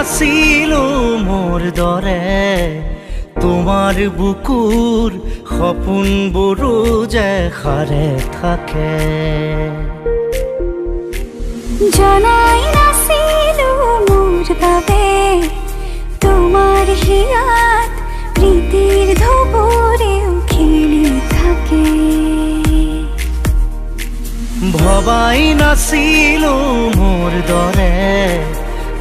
নাছিলো মোৰ দৰে তোমাৰ বুকুৰ সপোনবোৰো যে সাৰে থাকে জনাই নাছিলো মোৰ বাবে তোমাৰ হিয়াত প্ৰীতিৰ ধুবুৰেও খেলি থাকে ভবাই নাছিলো মোৰ দৰে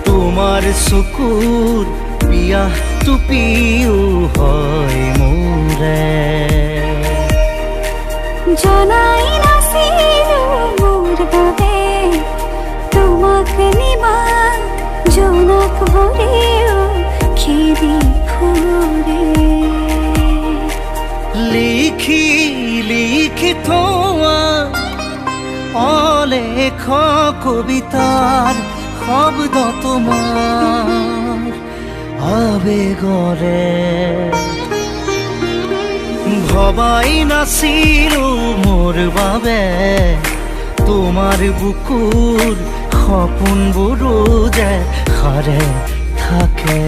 তোমাৰ চকুৰ পিয়াহ টুপিও হয় মোৰে জনাই নাছিলো মোৰ বাবে তোমাক নিমাত জোনাক ভৰেও খেদি ফুৰে লিখি লিখি থোৱা অলেখ কবিতাৰ শব্দ তোমাৰ আবেগৰে ভবাই নাছিলো মোৰ বাবে তোমাৰ বুকুৰ সপোনবোৰো যে সাৰে থাকে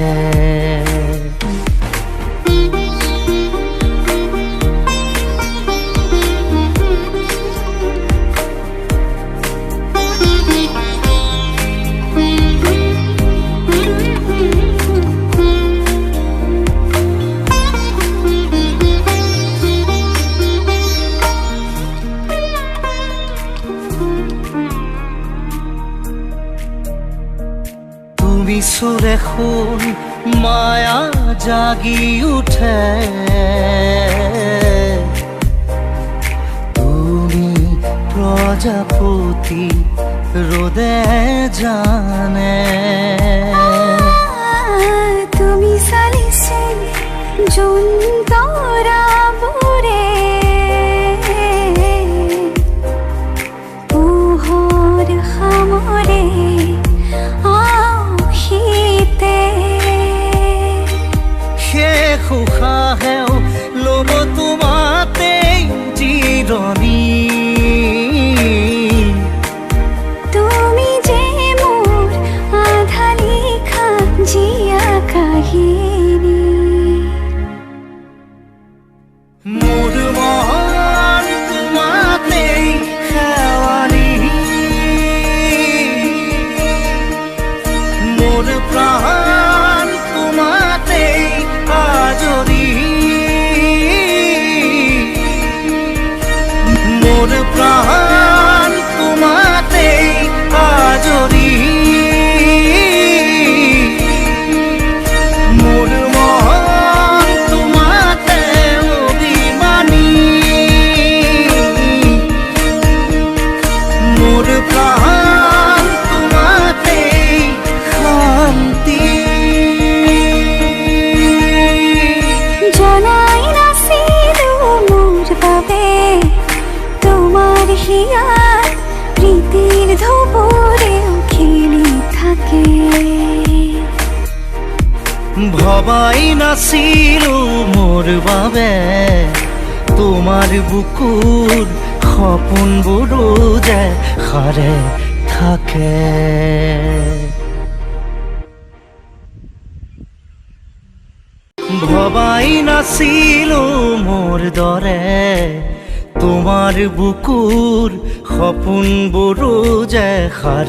তুমি সুরে শুন মায়া জাগি উঠে তুমি প্রজাপতি রোদে জানে তুমি চালিছিল জোন তৰাবোৰে পোহৰ সামৰে উশাহেও ল'ব তোমাতেই জিৰণি তুমি যে মোৰ আধা লিখা জীয়া কাহিনী মোৰ মন তোমাতেই শেৱালি মোৰ প্ৰাণ তোমাতেই আজৰি মোৰ প্ৰাণ তোমাতেই আজৰি মোৰ মন তোমাতে অভিমানী মোৰ প্ৰাণ তোমাতেই শান্তি জনাই নাছিলো মোৰ বাবে তোমাৰ হিয়াত প্ৰীতিৰ ধুবুৰেও খেলি থাকে ভবাই নাছিলো মোৰ বাবে তোমাৰ বুকুৰ সপোনবোৰো যে সাৰে থাকে ভবাই নাছিলো মোৰ দৰে তোমাৰ বুকুৰ সপোনবোৰো যে সাৰে